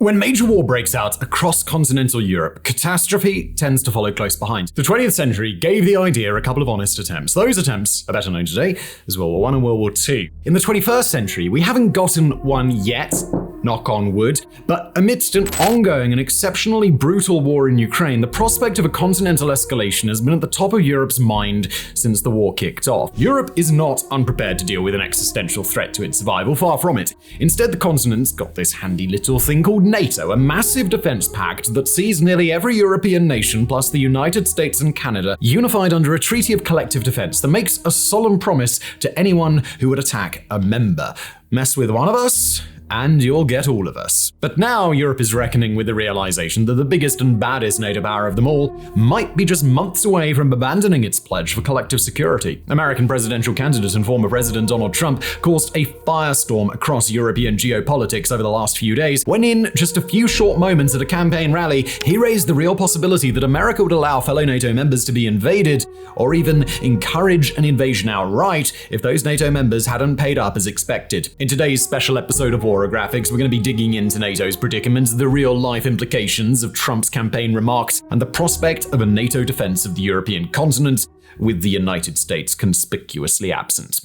When major war breaks out across continental Europe, catastrophe tends to follow close behind. The 20th century gave the idea a couple of honest attempts. Those attempts are better known today as World War I and World War II. In the 21st century, we haven't gotten one yet, knock on wood, but amidst an ongoing and exceptionally brutal war in Ukraine, the prospect of a continental escalation has been at the top of Europe's mind since the war kicked off. Europe is not unprepared to deal with an existential threat to its survival, far from it. Instead, the continent's got this handy little thing called NATO, a massive defense pact that sees nearly every European nation, plus the United States and Canada, unified under a treaty of collective defense that makes a solemn promise to anyone who would attack a member. Mess with one of us, and you'll get all of us. But now Europe is reckoning with the realization that the biggest and baddest NATO power of them all might be just months away from abandoning its pledge for collective security. American presidential candidate and former President Donald Trump caused a firestorm across European geopolitics over the last few days, when in just a few short moments at a campaign rally, he raised the real possibility that America would allow fellow NATO members to be invaded, or even encourage an invasion outright if those NATO members hadn't paid up as expected. In today's special episode of Graphics, we're going to be digging into NATO's predicament, the real-life implications of Trump's campaign remarks, and the prospect of a NATO defense of the European continent, with the United States conspicuously absent.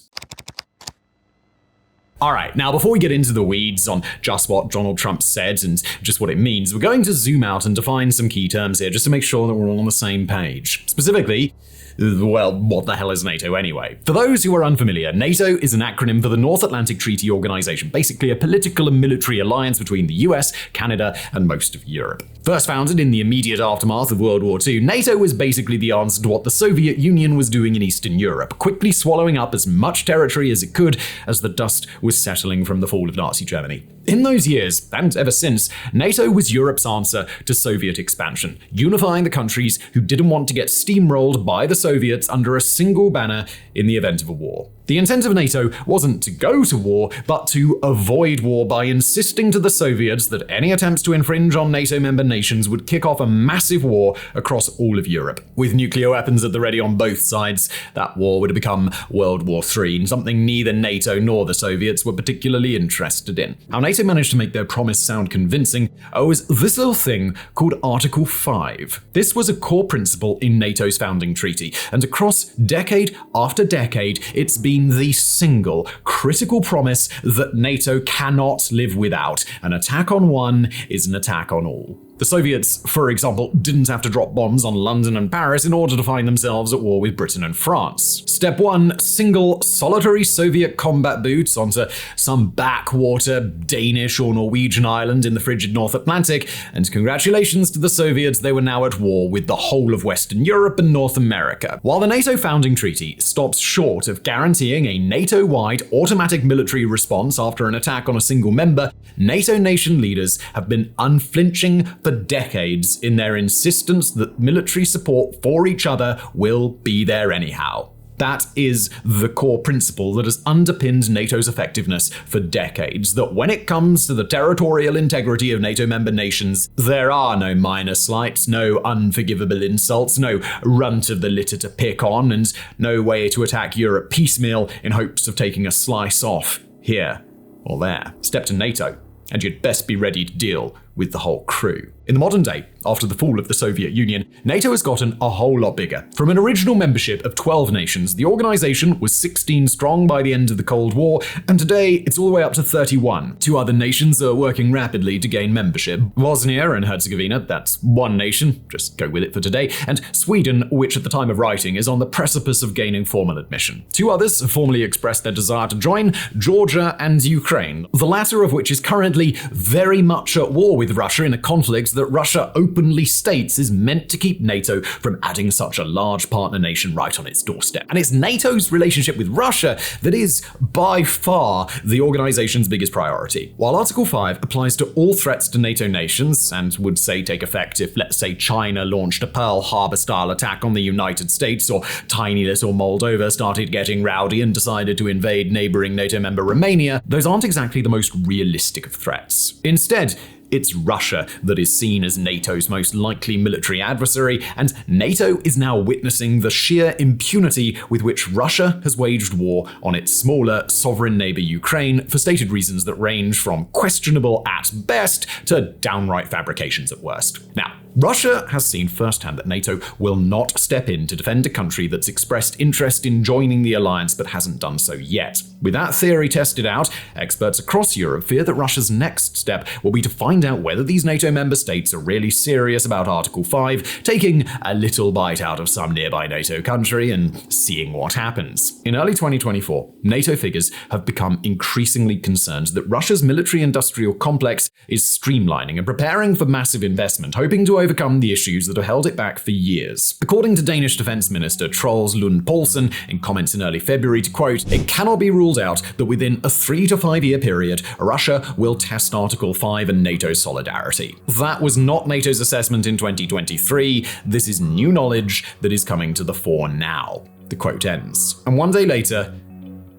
Alright, now before we get into the weeds on just what Donald Trump said and just what it means, we're going to zoom out and define some key terms here just to make sure that we're all on the same page. Specifically, well, what the hell is NATO anyway? For those who are unfamiliar, NATO is an acronym for the North Atlantic Treaty Organization, basically a political and military alliance between the US, Canada, and most of Europe. First founded in the immediate aftermath of World War II, NATO was basically the answer to what the Soviet Union was doing in Eastern Europe, quickly swallowing up as much territory as it could as the dust was settling from the fall of Nazi Germany. In those years, and ever since, NATO was Europe's answer to Soviet expansion, unifying the countries who didn't want to get steamrolled by the Soviets under a single banner in the event of a war. The intent of NATO wasn't to go to war, but to avoid war by insisting to the Soviets that any attempts to infringe on NATO member nations would kick off a massive war across all of Europe. With nuclear weapons at the ready on both sides, that war would have become World War III, something neither NATO nor the Soviets were particularly interested in. How NATO managed to make their promise sound convincing was this little thing called Article 5. This was a core principle in NATO's founding treaty, and across decade after decade, it's been the single critical promise that NATO cannot live without. An attack on one is an attack on all. The Soviets, for example, didn't have to drop bombs on London and Paris in order to find themselves at war with Britain and France. Step 1, single solitary Soviet combat boots onto some backwater Danish or Norwegian island in the frigid North Atlantic, and congratulations to the Soviets, they were now at war with the whole of Western Europe and North America. While the NATO founding treaty stops short of guaranteeing a NATO-wide automatic military response after an attack on a single member, NATO nation leaders have been unflinching for decades in their insistence that military support for each other will be there anyhow. That is the core principle that has underpinned NATO's effectiveness for decades, that when it comes to the territorial integrity of NATO member nations, there are no minor slights, no unforgivable insults, no runt of the litter to pick on, and no way to attack Europe piecemeal in hopes of taking a slice off here or there. Step to NATO, and you'd best be ready to deal with the whole crew. In the modern day, after the fall of the Soviet Union, NATO has gotten a whole lot bigger. From an original membership of 12 nations, the organization was 16 strong by the end of the Cold War, and today it's all the way up to 31. Two other nations are working rapidly to gain membership. Bosnia and Herzegovina, that's one nation, just go with it for today, and Sweden, which at the time of writing is on the precipice of gaining formal admission. Two others have formally expressed their desire to join, Georgia and Ukraine, the latter of which is currently very much at war with Russia in a conflict that Russia openly states is meant to keep NATO from adding such a large partner nation right on its doorstep. And it's NATO's relationship with Russia that is by far the organization's biggest priority. While Article 5 applies to all threats to NATO nations and would say take effect if, let's say, China launched a Pearl Harbor-style attack on the United States, or tiny little Moldova started getting rowdy and decided to invade neighboring NATO member Romania, those aren't exactly the most realistic of threats. Instead, It's Russia that is seen as NATO's most likely military adversary, and NATO is now witnessing the sheer impunity with which Russia has waged war on its smaller, sovereign neighbor Ukraine for stated reasons that range from questionable at best to downright fabrications at worst. Now, Russia has seen firsthand that NATO will not step in to defend a country that's expressed interest in joining the alliance but hasn't done so yet. With that theory tested out, experts across Europe fear that Russia's next step will be to find out whether these NATO member states are really serious about Article 5, taking a little bite out of some nearby NATO country and seeing what happens. In early 2024, NATO figures have become increasingly concerned that Russia's military-industrial complex is streamlining and preparing for massive investment, hoping to overcome the issues that have held it back for years. According to Danish Defense Minister Troels Lund Poulsen, in comments in early February, to quote, "It cannot be ruled out that within a 3 to 5 year period, Russia will test Article 5 and NATO solidarity." That was not NATO's assessment in 2023. This is new knowledge that is coming to the fore now. The quote ends. And one day later,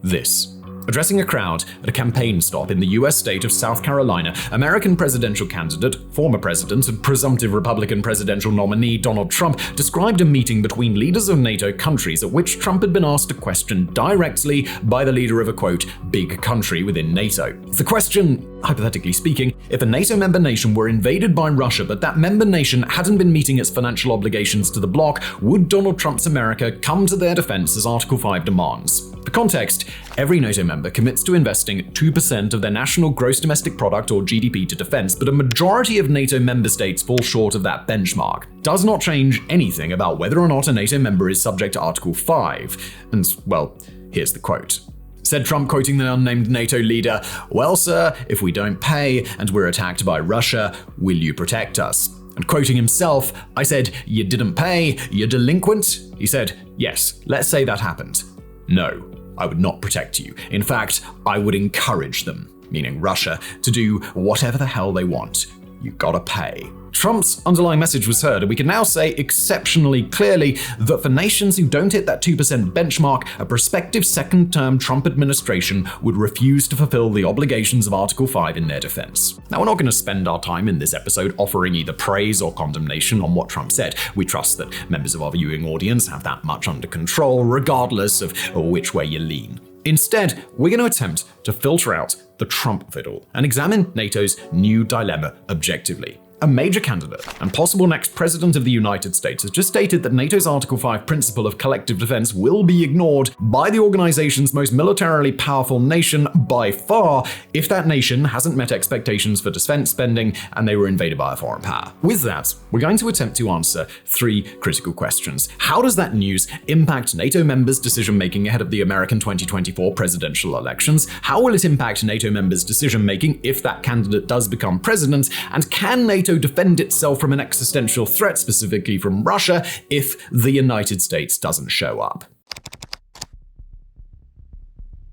this. Addressing a crowd at a campaign stop in the US state of South Carolina, American presidential candidate, former president, and presumptive Republican presidential nominee Donald Trump described a meeting between leaders of NATO countries at which Trump had been asked a question directly by the leader of a, quote, big country within NATO. The question, hypothetically speaking, if a NATO member nation were invaded by Russia but that member nation hadn't been meeting its financial obligations to the bloc, would Donald Trump's America come to their defense as Article 5 demands? For context, every NATO member commits to investing 2% of their national gross domestic product or GDP to defense, but a majority of NATO member states fall short of that benchmark. Does not change anything about whether or not a NATO member is subject to Article 5. And, well, here's the quote. Said Trump, quoting the unnamed NATO leader, "Well, sir, if we don't pay and we're attacked by Russia, will you protect us?" And quoting himself, "I said, you didn't pay, you're delinquent?" He said, "Yes, let's say that happened. No, I would not protect you. In fact, I would encourage them," meaning Russia, "to do whatever the hell they want. You gotta pay." Trump's underlying message was heard, and we can now say exceptionally clearly that for nations who don't hit that 2% benchmark, a prospective second-term Trump administration would refuse to fulfill the obligations of Article 5 in their defense. Now, we're not going to spend our time in this episode offering either praise or condemnation on what Trump said. We trust that members of our viewing audience have that much under control, regardless of which way you lean. Instead, we're going to attempt to filter out the Trump of it all and examine NATO's new dilemma objectively. A major candidate and possible next president of the United States has just stated that NATO's Article 5 principle of collective defense will be ignored by the organization's most militarily powerful nation by far if that nation hasn't met expectations for defense spending and they were invaded by a foreign power. With that, we're going to attempt to answer 3 critical questions. How does that news impact NATO members' decision-making ahead of the American 2024 presidential elections? How will it impact NATO members' decision-making if that candidate does become president? And can NATO defend itself from an existential threat, specifically from Russia, if the United States doesn't show up?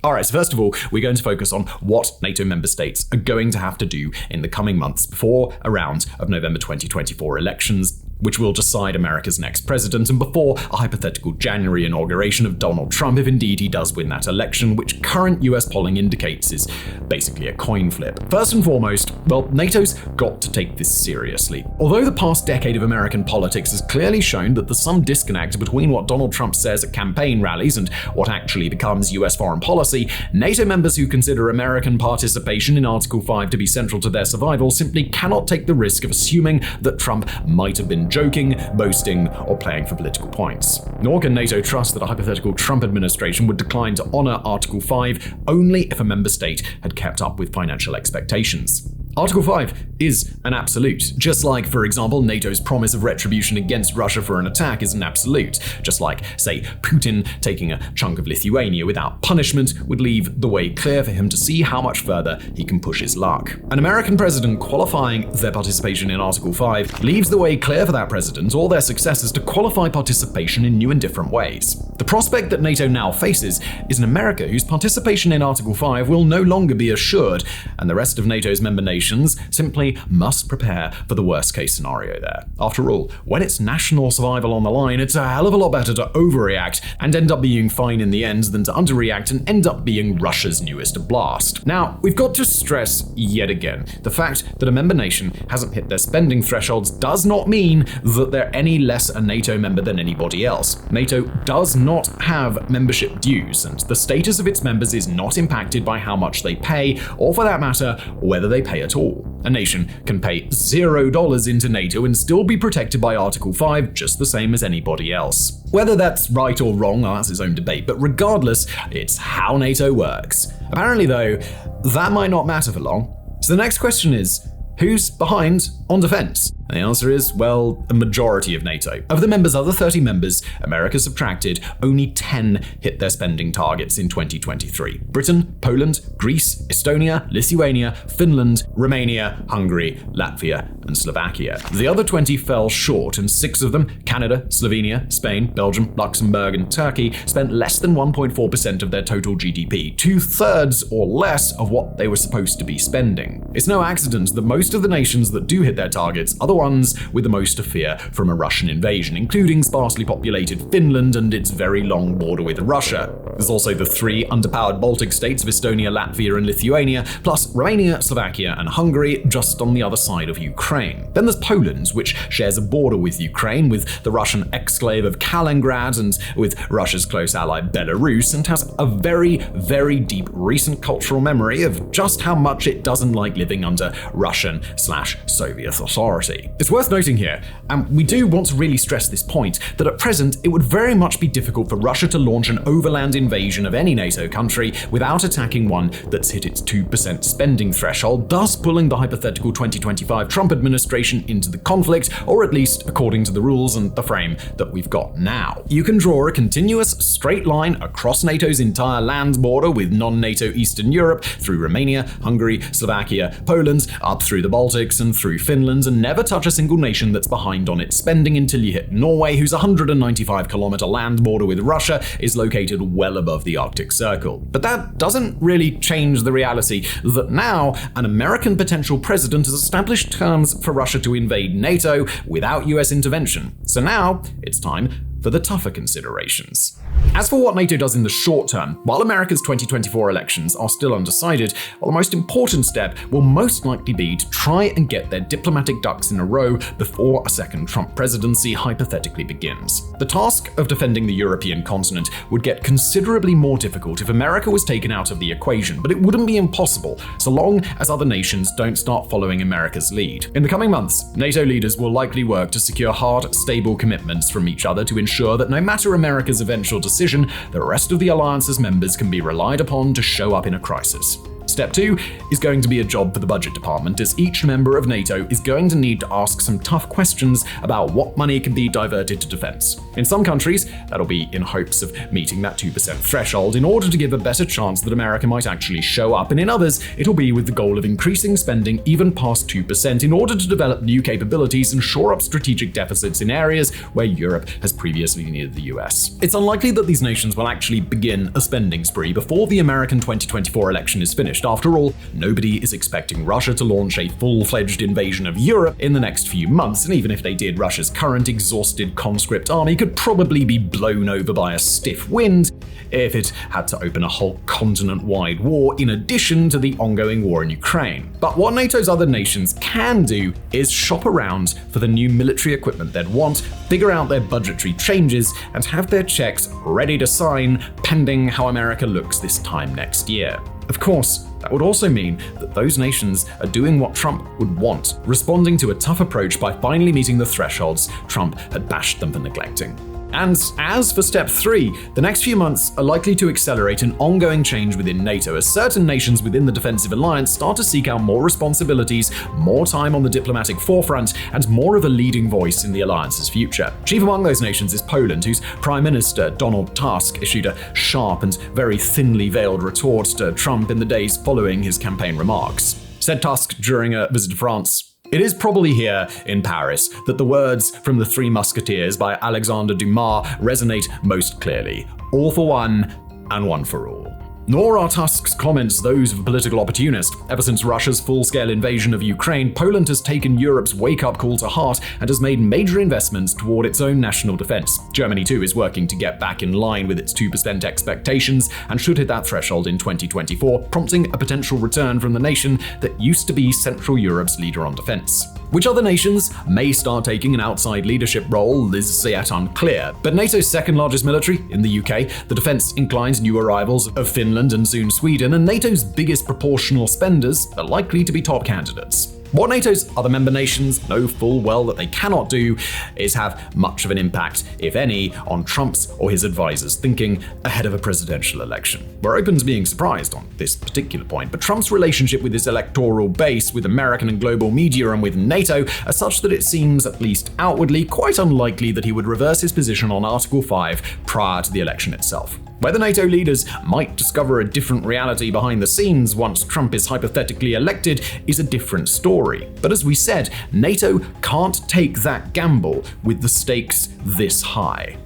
Alright, so first of all, we're going to focus on what NATO member states are going to have to do in the coming months before a round of November 2024 elections, which will decide America's next president, and before a hypothetical January inauguration of Donald Trump, if indeed he does win that election, which current US polling indicates is basically a coin flip. First and foremost, well, NATO's got to take this seriously. Although the past decade of American politics has clearly shown that there's some disconnect between what Donald Trump says at campaign rallies and what actually becomes US foreign policy, NATO members who consider American participation in Article 5 to be central to their survival simply cannot take the risk of assuming that Trump might have been joking, boasting, or playing for political points. Nor can NATO trust that a hypothetical Trump administration would decline to honor Article 5 only if a member state had kept up with financial expectations. Article 5 is an absolute, just like, for example, NATO's promise of retribution against Russia for an attack is an absolute, just like, say, Putin taking a chunk of Lithuania without punishment would leave the way clear for him to see how much further he can push his luck. An American president qualifying their participation in Article 5 leaves the way clear for that president or their successors to qualify participation in new and different ways. The prospect that NATO now faces is an America whose participation in Article 5 will no longer be assured, and the rest of NATO's member nations nations simply must prepare for the worst-case scenario there. After all, when it's national survival on the line, it's a hell of a lot better to overreact and end up being fine in the end than to underreact and end up being Russia's newest blast. Now, we've got to stress yet again, the fact that a member nation hasn't hit their spending thresholds does not mean that they're any less a NATO member than anybody else. NATO does not have membership dues, and the status of its members is not impacted by how much they pay, or for that matter, whether they pay at all. A nation can pay $0 into NATO and still be protected by Article 5 just the same as anybody else. Whether that's right or wrong, that's its own debate, but regardless, it's how NATO works. Apparently though, that might not matter for long. So the next question is, who's behind on defense? And the answer is, well, a majority of NATO. Of the members' other 30 members, America subtracted, only 10 hit their spending targets in 2023. Britain, Poland, Greece, Estonia, Lithuania, Finland, Romania, Hungary, Latvia, and Slovakia. The other 20 fell short, and 6 of them, Canada, Slovenia, Spain, Belgium, Luxembourg, and Turkey, spent less than 1.4% of their total GDP, 2/3 or less of what they were supposed to be spending. It's no accident that most of the nations that do hit their targets are the ones with the most to fear from a Russian invasion, including sparsely populated Finland and its very long border with Russia. There's also the 3 underpowered Baltic states of Estonia, Latvia, and Lithuania, plus Romania, Slovakia, and Hungary just on the other side of Ukraine. Then there's Poland, which shares a border with Ukraine, with the Russian exclave of Kaliningrad, and with Russia's close ally Belarus, and has a very, very deep recent cultural memory of just how much it doesn't like living under Russian/Soviet authority. It's worth noting here, and we do want to really stress this point, that at present it would very much be difficult for Russia to launch an overland invasion of any NATO country without attacking one that's hit its 2% spending threshold, thus pulling the hypothetical 2025 Trump administration into the conflict, or at least according to the rules and the frame that we've got now. You can draw a continuous straight line across NATO's entire land border with non-NATO Eastern Europe, through Romania, Hungary, Slovakia, Poland, up through the Baltics and through Finland, and never touch a single nation that's behind on its spending until you hit Norway, whose 195-kilometer land border with Russia is located well above the Arctic Circle. But that doesn't really change the reality that now an American potential president has established terms for Russia to invade NATO without US intervention. So now it's time for the tougher considerations. As for what NATO does in the short term, while America's 2024 elections are still undecided, well, the most important step will most likely be to try and get their diplomatic ducks in a row before a second Trump presidency hypothetically begins. The task of defending the European continent would get considerably more difficult if America was taken out of the equation, but it wouldn't be impossible so long as other nations don't start following America's lead. In the coming months, NATO leaders will likely work to secure hard, stable commitments from each other to ensure that no matter America's eventual decision, the rest of the alliance's members can be relied upon to show up in a crisis. Step 2 is going to be a job for the budget department, as each member of NATO is going to need to ask some tough questions about what money can be diverted to defense. In some countries, that'll be in hopes of meeting that 2% threshold in order to give a better chance that America might actually show up, and in others, it'll be with the goal of increasing spending even past 2% in order to develop new capabilities and shore up strategic deficits in areas where Europe has previously needed the US. It's unlikely that these nations will actually begin a spending spree before the American 2024 election is finished. After all, nobody is expecting Russia to launch a full-fledged invasion of Europe in the next few months, and even if they did, Russia's current exhausted conscript army could probably be blown over by a stiff wind if it had to open a whole continent-wide war in addition to the ongoing war in Ukraine. But what NATO's other nations can do is shop around for the new military equipment they'd want, figure out their budgetary changes, and have their checks ready to sign pending how America looks this time next year. Of course, that would also mean that those nations are doing what Trump would want, responding to a tough approach by finally meeting the thresholds Trump had bashed them for neglecting. And as for step 3, the next few months are likely to accelerate an ongoing change within NATO as certain nations within the defensive alliance start to seek out more responsibilities, more time on the diplomatic forefront, and more of a leading voice in the alliance's future. Chief among those nations is Poland, whose Prime Minister Donald Tusk issued a sharp and very thinly veiled retort to Trump in the days following his campaign remarks. Said Tusk during a visit to France, "It is probably here in Paris that the words from The Three Musketeers by Alexandre Dumas resonate most clearly. All for one and one for all." Nor are Tusk's comments those of a political opportunist. Ever since Russia's full-scale invasion of Ukraine, Poland has taken Europe's wake-up call to heart and has made major investments toward its own national defense. Germany, too, is working to get back in line with its 2% expectations and should hit that threshold in 2024, prompting a potential return from the nation that used to be Central Europe's leader on defense. Which other nations may start taking an outside leadership role is yet unclear, but NATO's second largest military in the UK, the defense-inclined new arrivals of Finland and soon Sweden, and NATO's biggest proportional spenders are likely to be top candidates. What NATO's other member nations know full well that they cannot do is have much of an impact, if any, on Trump's or his advisors' thinking ahead of a presidential election. We're open to being surprised on this particular point, but Trump's relationship with his electoral base, with American and global media, and with NATO are such that it seems, at least outwardly, quite unlikely that he would reverse his position on Article 5 prior to the election itself. Whether NATO leaders might discover a different reality behind the scenes once Trump is hypothetically elected is a different story. But as we said, NATO can't take that gamble with the stakes this high.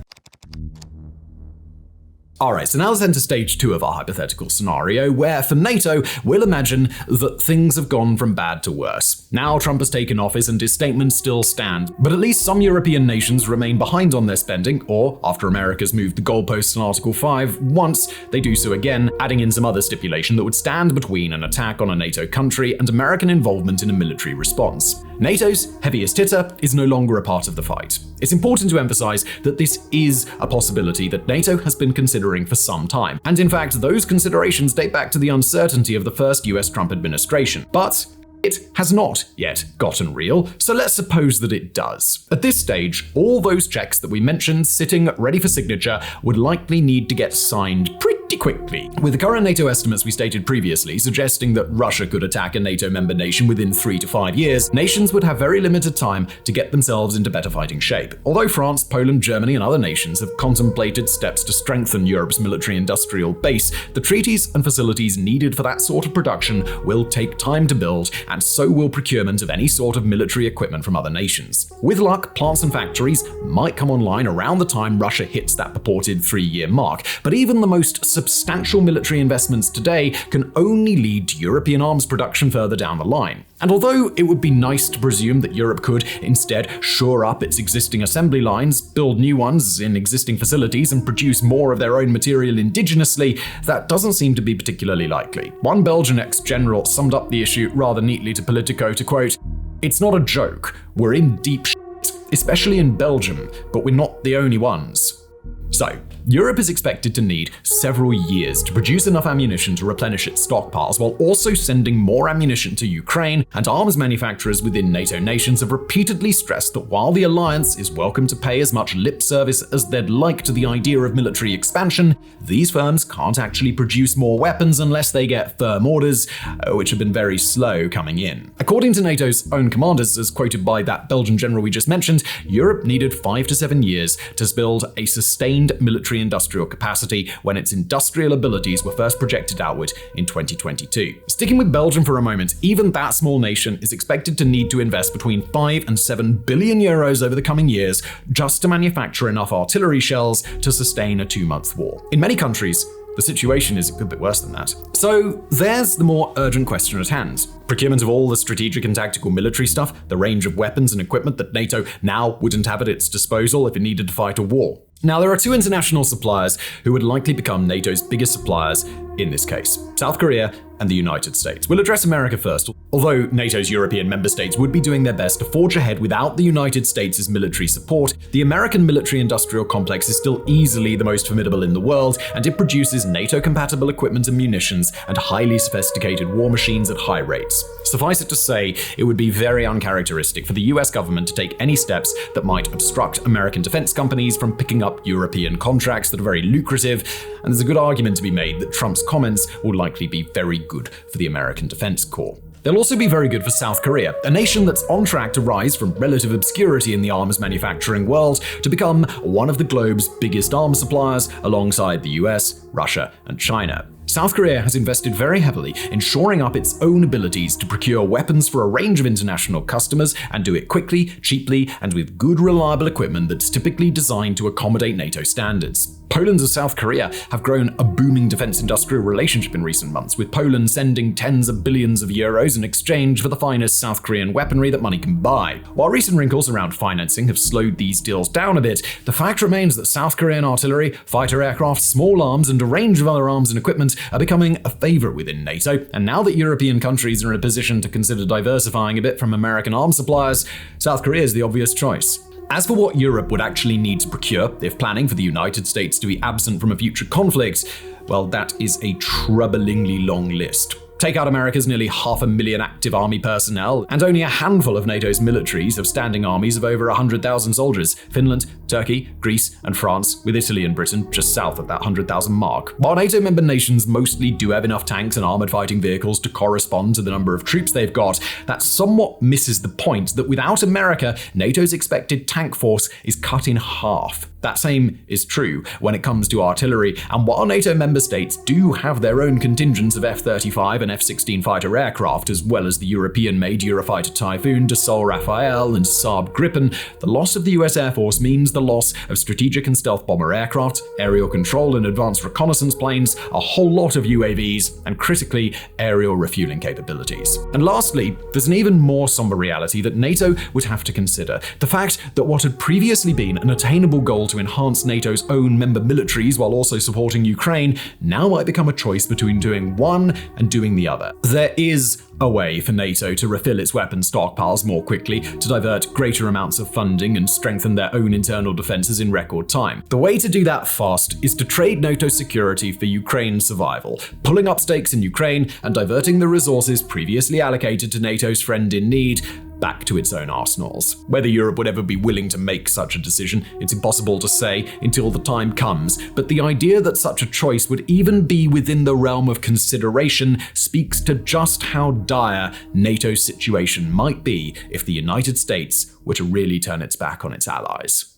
Alright, so now let's enter stage 2 of our hypothetical scenario, where for NATO, we'll imagine that things have gone from bad to worse. Now Trump has taken office and his statements still stand, but at least some European nations remain behind on their spending, or after America's moved the goalposts in Article 5 once, they do so again, adding in some other stipulation that would stand between an attack on a NATO country and American involvement in a military response. NATO's heaviest hitter is no longer a part of the fight. It's important to emphasize that this is a possibility that NATO has been considering for some time, and in fact, those considerations date back to the uncertainty of the first US Trump administration. But it has not yet gotten real, so let's suppose that it does. At this stage, all those checks that we mentioned sitting ready for signature would likely need to get signed pretty quickly, with the current NATO estimates we stated previously suggesting that Russia could attack a NATO member nation within 3 to 5 years. Nations would have very limited time to get themselves into better fighting shape. Although France, Poland, Germany, and other nations have contemplated steps to strengthen Europe's military-industrial base, the treaties and facilities needed for that sort of production will take time to build, and so will procurement of any sort of military equipment from other nations. With luck, plants and factories might come online around the time Russia hits that purported 3-year mark, but even the most substantial military investments today can only lead to European arms production further down the line. And although it would be nice to presume that Europe could instead shore up its existing assembly lines, build new ones in existing facilities, and produce more of their own material indigenously, that doesn't seem to be particularly likely. One Belgian ex-general summed up the issue rather neatly to Politico to quote, "It's not a joke, we're in deep shit, especially in Belgium, but we're not the only ones." So, Europe is expected to need several years to produce enough ammunition to replenish its stockpiles, while also sending more ammunition to Ukraine, and arms manufacturers within NATO nations have repeatedly stressed that while the alliance is welcome to pay as much lip service as they'd like to the idea of military expansion, these firms can't actually produce more weapons unless they get firm orders, which have been very slow coming in. According to NATO's own commanders, as quoted by that Belgian general we just mentioned, Europe needed 5 to 7 years to build a sustained military industrial capacity when its industrial abilities were first projected outward in 2022. Sticking with Belgium for a moment, even that small nation is expected to need to invest between 5 and 7 billion euros over the coming years just to manufacture enough artillery shells to sustain a 2-month war. In many countries, the situation is a good bit worse than that. So there's the more urgent question at hand. Procurement of all the strategic and tactical military stuff, the range of weapons and equipment that NATO now wouldn't have at its disposal if it needed to fight a war. Now, there are 2 international suppliers who would likely become NATO's biggest suppliers in this case: South Korea and the United States. We'll address America first. Although NATO's European member states would be doing their best to forge ahead without the United States' military support, the American military-industrial complex is still easily the most formidable in the world, and it produces NATO-compatible equipment and munitions and highly sophisticated war machines at high rates. Suffice it to say, it would be very uncharacteristic for the US government to take any steps that might obstruct American defense companies from picking up European contracts that are very lucrative, and there's a good argument to be made that Trump's comments will likely be very good for the American Defense Corps. They'll also be very good for South Korea, a nation that's on track to rise from relative obscurity in the arms manufacturing world to become one of the globe's biggest arms suppliers alongside the US, Russia, and China. South Korea has invested very heavily in shoring up its own abilities to procure weapons for a range of international customers and do it quickly, cheaply, and with good, reliable equipment that's typically designed to accommodate NATO standards. Poland and South Korea have grown a booming defense-industrial relationship in recent months, with Poland sending tens of billions of euros in exchange for the finest South Korean weaponry that money can buy. While recent wrinkles around financing have slowed these deals down a bit, the fact remains that South Korean artillery, fighter aircraft, small arms, and a range of other arms and equipment are becoming a favorite within NATO, and now that European countries are in a position to consider diversifying a bit from American arms suppliers, South Korea is the obvious choice. As for what Europe would actually need to procure if planning for the United States to be absent from a future conflict, well, that is a troublingly long list. Take out America's nearly 500,000 active army personnel, and only a handful of NATO's militaries have standing armies of over 100,000 soldiers. Finland, Turkey, Greece, and France, with Italy and Britain just south of that 100,000 mark. While NATO member nations mostly do have enough tanks and armored fighting vehicles to correspond to the number of troops they've got, that somewhat misses the point that without America, NATO's expected tank force is cut in half. That same is true when it comes to artillery, and while NATO member states do have their own contingents of F-35 and F-16 fighter aircraft, as well as the European-made Eurofighter Typhoon, Dassault Rafale, and Saab Gripen, the loss of the US Air Force means the loss of strategic and stealth bomber aircraft, aerial control and advanced reconnaissance planes, a whole lot of UAVs, and critically, aerial refueling capabilities. And lastly, there's an even more somber reality that NATO would have to consider: the fact that what had previously been an attainable goal to enhance NATO's own member militaries while also supporting Ukraine now might become a choice between doing one and doing the other. There is a way for NATO to refill its weapons stockpiles more quickly, to divert greater amounts of funding and strengthen their own internal defenses in record time. The way to do that fast is to trade NATO security for Ukraine's survival, pulling up stakes in Ukraine and diverting the resources previously allocated to NATO's friend in need back to its own arsenals. Whether Europe would ever be willing to make such a decision, it's impossible to say until the time comes, but the idea that such a choice would even be within the realm of consideration speaks to just how dire NATO's situation might be if the United States were to really turn its back on its allies.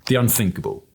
The unthinkable.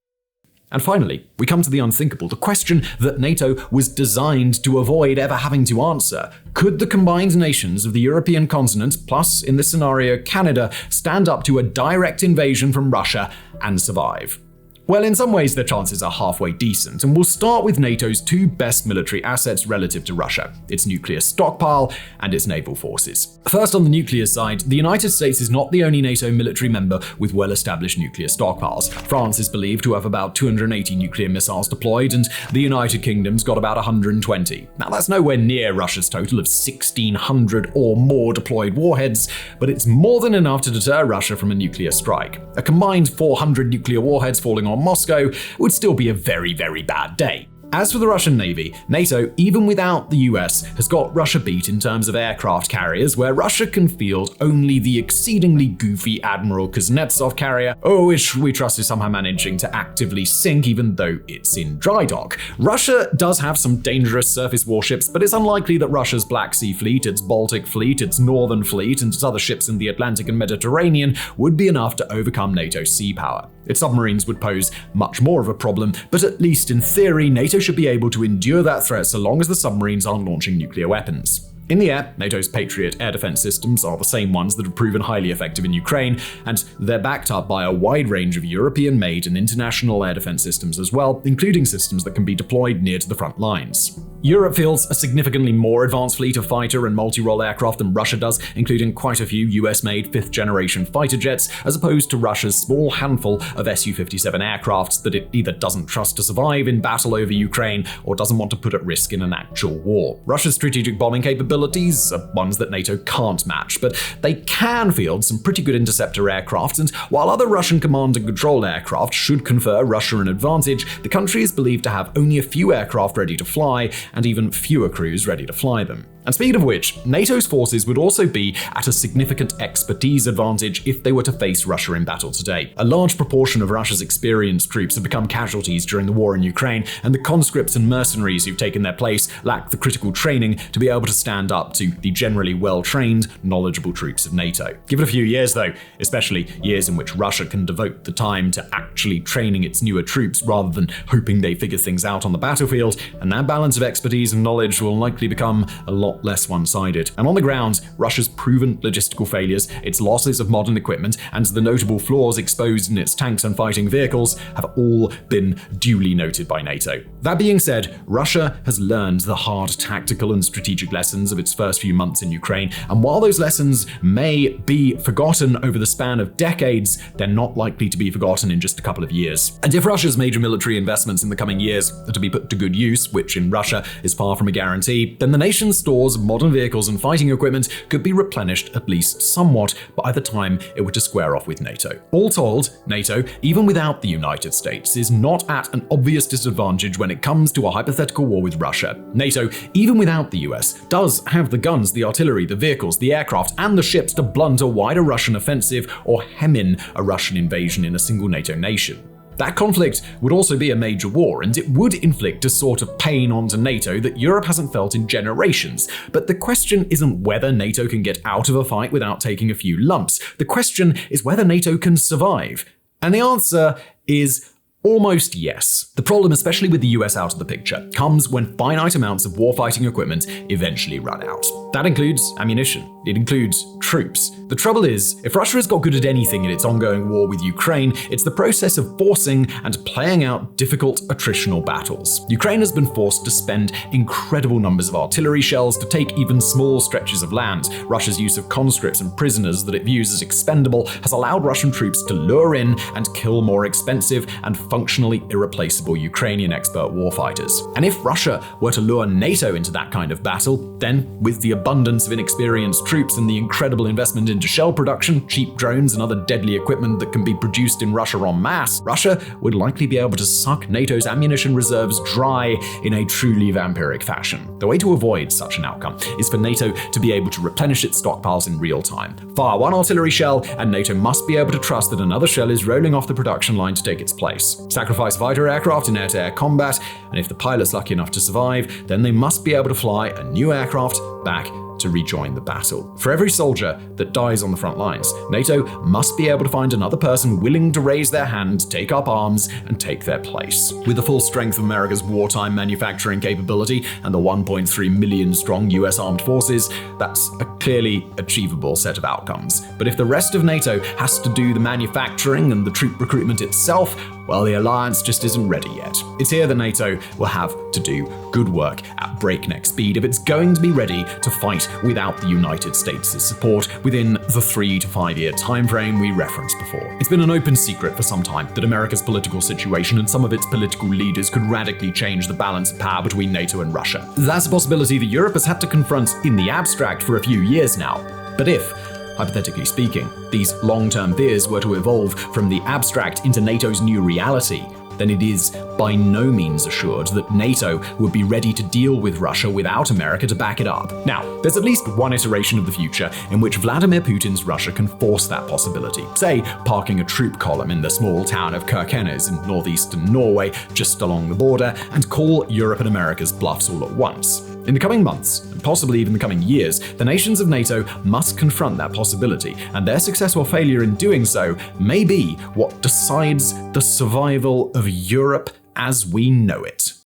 And finally, we come to the unthinkable, the question that NATO was designed to avoid ever having to answer. Could the combined nations of the European continent, plus, in this scenario, Canada, stand up to a direct invasion from Russia and survive? Well, in some ways, the chances are halfway decent, and we'll start with NATO's two best military assets relative to Russia: its nuclear stockpile and its naval forces. First, on the nuclear side, the United States is not the only NATO military member with well-established nuclear stockpiles. France is believed to have about 280 nuclear missiles deployed, and the United Kingdom's got about 120. Now, that's nowhere near Russia's total of 1,600 or more deployed warheads, but it's more than enough to deter Russia from a nuclear strike. A combined 400 nuclear warheads falling on Moscow would still be a very, very bad day. As for the Russian Navy, NATO, even without the US, has got Russia beat in terms of aircraft carriers, where Russia can field only the exceedingly goofy Admiral Kuznetsov carrier, which we trust is somehow managing to actively sink even though it's in dry dock. Russia does have some dangerous surface warships, but it's unlikely that Russia's Black Sea Fleet, its Baltic Fleet, its Northern Fleet, and its other ships in the Atlantic and Mediterranean would be enough to overcome NATO's sea power. Its submarines would pose much more of a problem, but at least in theory, NATO should be able to endure that threat so long as the submarines aren't launching nuclear weapons. In the air, NATO's Patriot air defense systems are the same ones that have proven highly effective in Ukraine, and they're backed up by a wide range of European-made and international air defense systems as well, including systems that can be deployed near to the front lines. Europe fields a significantly more advanced fleet of fighter and multi-role aircraft than Russia does, including quite a few US-made fifth-generation fighter jets, as opposed to Russia's small handful of Su-57 aircraft that it either doesn't trust to survive in battle over Ukraine or doesn't want to put at risk in an actual war. Russia's strategic bombing capabilities are ones that NATO can't match, but they can field some pretty good interceptor aircraft, and while other Russian command and control aircraft should confer Russia an advantage, the country is believed to have only a few aircraft ready to fly, and even fewer crews ready to fly them. And speaking of which, NATO's forces would also be at a significant expertise advantage if they were to face Russia in battle today. A large proportion of Russia's experienced troops have become casualties during the war in Ukraine, and the conscripts and mercenaries who've taken their place lack the critical training to be able to stand up to the generally well-trained, knowledgeable troops of NATO. Give it a few years though, especially years in which Russia can devote the time to actually training its newer troops rather than hoping they figure things out on the battlefield, and that balance of expertise and knowledge will likely become a lot less one-sided. And on the ground, Russia's proven logistical failures, its losses of modern equipment, and the notable flaws exposed in its tanks and fighting vehicles have all been duly noted by NATO. That being said, Russia has learned the hard tactical and strategic lessons of its first few months in Ukraine, and while those lessons may be forgotten over the span of decades, they're not likely to be forgotten in just a couple of years. And if Russia's major military investments in the coming years are to be put to good use, which in Russia is far from a guarantee, then the nation's stores of modern vehicles and fighting equipment could be replenished at least somewhat by the time it were to square off with NATO. All told, NATO, even without the United States, is not at an obvious disadvantage when it comes to a hypothetical war with Russia. NATO, even without the US, does have the guns, the artillery, the vehicles, the aircraft, and the ships to blunt a wider Russian offensive or hem in a Russian invasion in a single NATO nation. That conflict would also be a major war, and it would inflict a sort of pain onto NATO that Europe hasn't felt in generations. But the question isn't whether NATO can get out of a fight without taking a few lumps. The question is whether NATO can survive. And the answer is almost yes. The problem, especially with the US out of the picture, comes when finite amounts of warfighting equipment eventually run out. That includes ammunition. It includes troops. The trouble is, if Russia has got good at anything in its ongoing war with Ukraine, it's the process of forcing and playing out difficult attritional battles. Ukraine has been forced to spend incredible numbers of artillery shells to take even small stretches of land. Russia's use of conscripts and prisoners that it views as expendable has allowed Russian troops to lure in and kill more expensive and functionally irreplaceable Ukrainian expert warfighters. And if Russia were to lure NATO into that kind of battle, then with the abundance of inexperienced troops and the incredible investment into shell production, cheap drones, and other deadly equipment that can be produced in Russia en masse, Russia would likely be able to suck NATO's ammunition reserves dry in a truly vampiric fashion. The way to avoid such an outcome is for NATO to be able to replenish its stockpiles in real time. Fire one artillery shell, and NATO must be able to trust that another shell is rolling off the production line to take its place. Sacrifice fighter aircraft in air-to-air combat, and if the pilot's lucky enough to survive, then they must be able to fly a new aircraft back to rejoin the battle. For every soldier that dies on the front lines, NATO must be able to find another person willing to raise their hand, take up arms, and take their place. With the full strength of America's wartime manufacturing capability and the 1.3 million strong US armed forces, that's a clearly achievable set of outcomes. But if the rest of NATO has to do the manufacturing and the troop recruitment itself, well, the alliance just isn't ready yet. It's here that NATO will have to do good work at breakneck speed if it's going to be ready to fight without the United States' support within the 3 to 5 year timeframe we referenced before. It's been an open secret for some time that America's political situation and some of its political leaders could radically change the balance of power between NATO and Russia. That's a possibility that Europe has had to confront in the abstract for a few years now. But if, hypothetically speaking, these long-term fears were to evolve from the abstract into NATO's new reality, then it is by no means assured that NATO would be ready to deal with Russia without America to back it up. Now, there's at least one iteration of the future in which Vladimir Putin's Russia can force that possibility, say parking a troop column in the small town of Kirkenes in northeastern Norway, just along the border, and call Europe and America's bluffs all at once. In the coming months, and possibly even the coming years, the nations of NATO must confront that possibility, and their success or failure in doing so may be what decides the survival of Europe as we know it.